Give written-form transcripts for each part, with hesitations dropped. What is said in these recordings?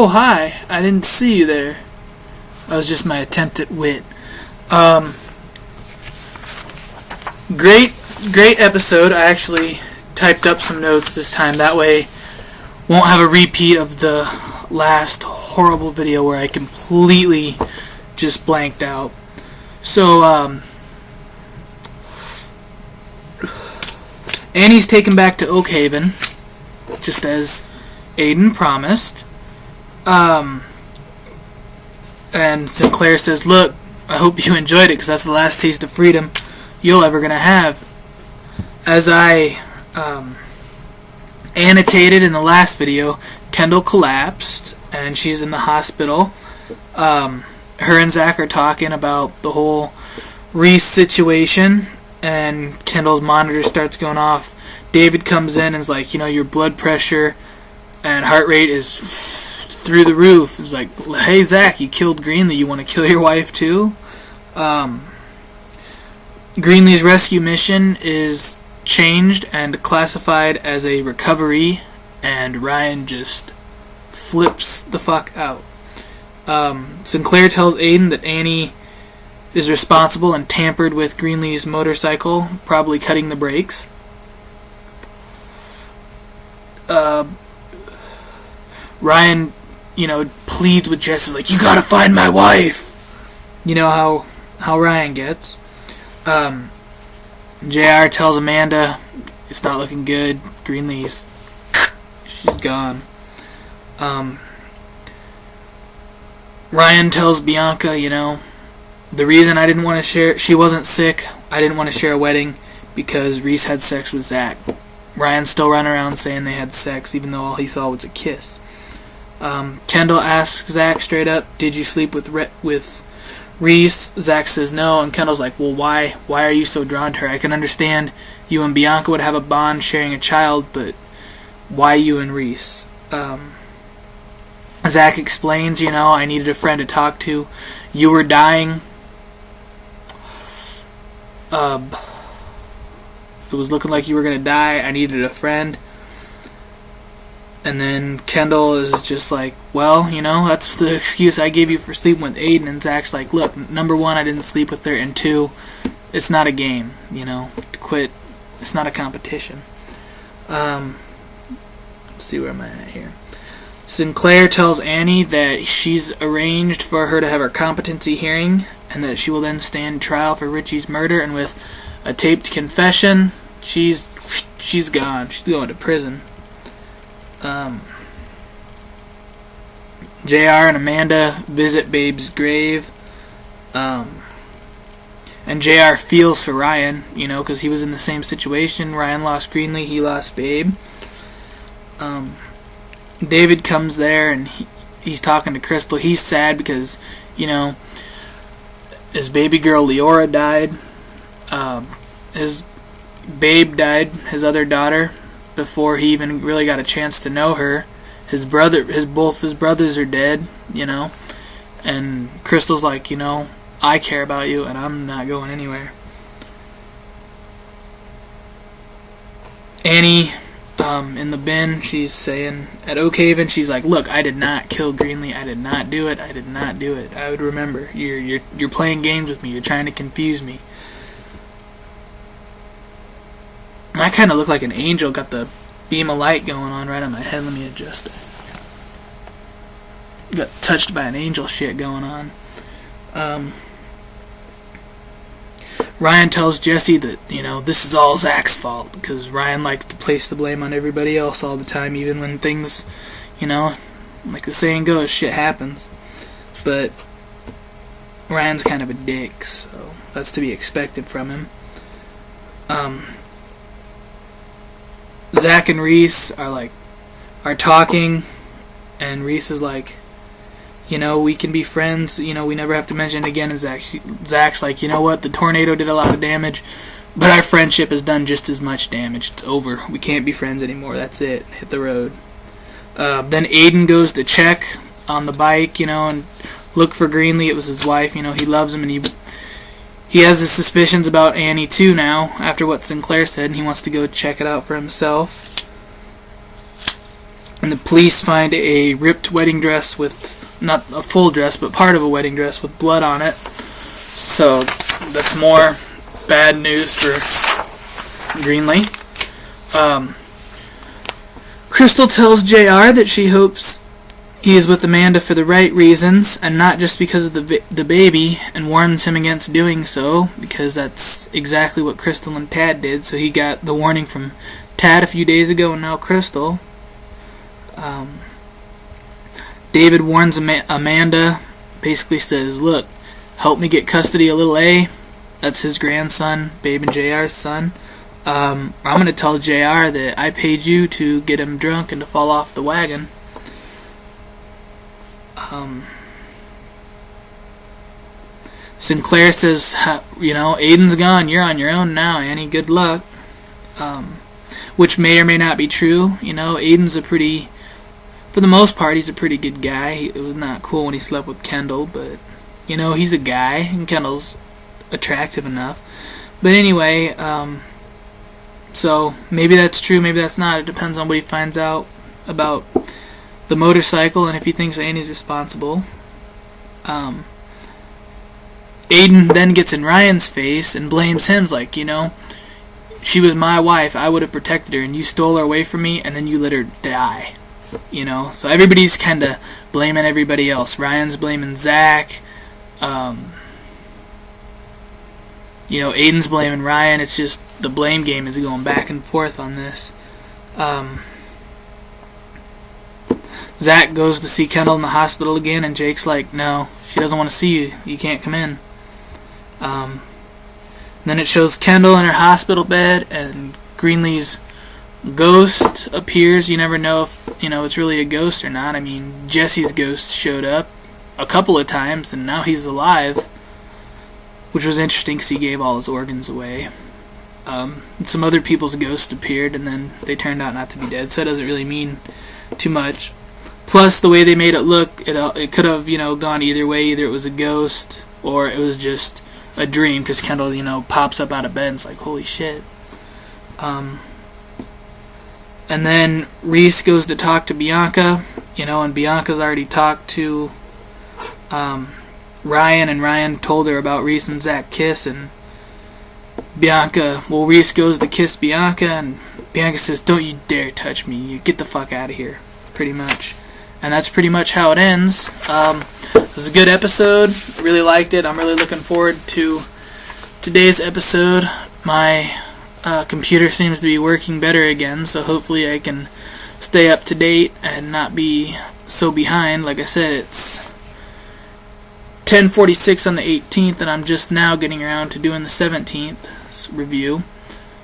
Oh, hi. I didn't see you there. That was just my attempt at wit. Great episode. I actually typed up some notes this time. That way, won't have a repeat of the last horrible video where I completely just blanked out. So, Annie's taken back to Oakhaven, just as Aiden promised. And Sinclair says, look, I hope you enjoyed it, because that's the last taste of freedom you'll ever gonna have. As I annotated in the last video, Kendall collapsed, and she's in the hospital. Her and Zach are talking about the whole Reese situation, and Kendall's monitor starts going off. David comes in and is like, your blood pressure and heart rate is through the roof. It's like, hey Zach, you killed Greenlee, you want to kill your wife too? Greenlee's rescue mission is changed and classified as a recovery, and Ryan just flips the fuck out. Sinclair tells Aiden that Annie is responsible and tampered with Greenlee's motorcycle, probably cutting the brakes. Ryan, pleads with Jess, is like, you gotta find my wife! You know how Ryan gets. JR tells Amanda it's not looking good. Greenlee's, she's gone. Ryan tells Bianca, the reason I didn't want to share, she wasn't sick, I didn't want to share a wedding because Reese had sex with Zach. Ryan's still running around saying they had sex, even though all he saw was a kiss. Kendall asks Zach straight up, did you sleep with Reese? Zach says no, and Kendall's like, well, why are you so drawn to her? I can understand you and Bianca would have a bond sharing a child, but why you and Reese? Zach explains, I needed a friend to talk to. You were dying. It was looking like you were going to die. I needed a friend. And then Kendall is just like, well, that's the excuse I gave you for sleeping with Aiden. And Zach's like, look, number one, I didn't sleep with her. And two, it's not a game, to quit. It's not a competition. Let's see, where am I at here? Sinclair tells Annie that she's arranged for her to have her competency hearing and that she will then stand trial for Richie's murder, and with a taped confession, she's gone. She's going to prison. JR and Amanda visit Babe's grave. And JR feels for Ryan, because he was in the same situation. Ryan lost Greenlee, he lost Babe. David comes there and he's talking to Crystal. He's sad because, his baby girl Leora died. His Babe died, his other daughter, before he even really got a chance to know her. Both his brothers are dead, and Crystal's like, I care about you and I'm not going anywhere. Annie, in the bin, she's saying, at Oakhaven, she's like, look, I did not kill Greenlee, I did not do it, I would remember, you're playing games with me, you're trying to confuse me. I kind of look like an angel, got the beam of light going on right on my head. Let me adjust it. Got touched by an angel shit going on. Ryan tells Jesse that, this is all Zach's fault, because Ryan likes to place the blame on everybody else all the time, even when things, like the saying goes, shit happens. But Ryan's kind of a dick, so that's to be expected from him. Zach and Reese are talking, and Reese is like, we can be friends, we never have to mention it again. And Zach's like, what, the tornado did a lot of damage, but our friendship has done just as much damage. It's over. We can't be friends anymore. That's it. Hit the road. Then Aiden goes to check on the bike, and look for Greenlee. It was his wife. He loves him, and he has his suspicions about Annie too now, after what Sinclair said, and he wants to go check it out for himself. And the police find a ripped wedding dress with, not a full dress, but part of a wedding dress with blood on it. So that's more bad news for Greenlee. Crystal tells JR that she hopes he is with Amanda for the right reasons and not just because of the baby, and warns him against doing so because that's exactly what Crystal and Tad did. So he got the warning from Tad a few days ago and now Crystal. David warns Amanda, basically says, look, help me get custody of little A. That's his grandson, Babe and JR's son. I'm going to tell JR that I paid you to get him drunk and to fall off the wagon. Sinclair says, Aiden's gone, you're on your own now, Annie, good luck. Which may or may not be true. Aiden's for the most part, he's a pretty good guy. It was not cool when he slept with Kendall, but, he's a guy, and Kendall's attractive enough. But anyway, so maybe that's true, maybe that's not. It depends on what he finds out about the motorcycle and if he thinks Annie's responsible. Aiden then gets in Ryan's face and blames him, like, she was my wife, I would have protected her, and you stole her away from me, and then you let her die. So everybody's kind of blaming everybody else. Ryan's blaming Zach. Aiden's blaming Ryan. It's just the blame game is going back and forth on this. Zach goes to see Kendall in the hospital again, and Jake's like, no, she doesn't want to see you. You can't come in. Then it shows Kendall in her hospital bed, and Greenlee's ghost appears. You never know if it's really a ghost or not. I mean, Jesse's ghost showed up a couple of times, and now he's alive, which was interesting because he gave all his organs away. Some other people's ghosts appeared, and then they turned out not to be dead, so it doesn't really mean too much. Plus, the way they made it look, it could have gone either way. Either it was a ghost or it was just a dream, because Kendall pops up out of bed and it's like, holy shit. And then Reese goes to talk to Bianca, and Bianca's already talked to Ryan, and Ryan told her about Reese and Zach kiss, and Reese goes to kiss Bianca, and Bianca says, don't you dare touch me, you get the fuck out of here, pretty much. And that's pretty much how it ends. It was a good episode, really liked it. I'm really looking forward to today's episode. My computer seems to be working better again, so hopefully I can stay up to date and not be so behind. Like I said, it's 10:46 on the 18th, and I'm just now getting around to doing the 17th review.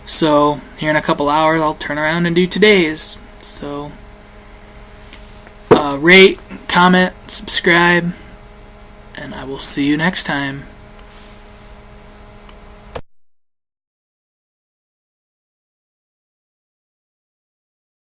So here in a couple hours, I'll turn around and do today's. So rate, comment, subscribe, and I will see you next time.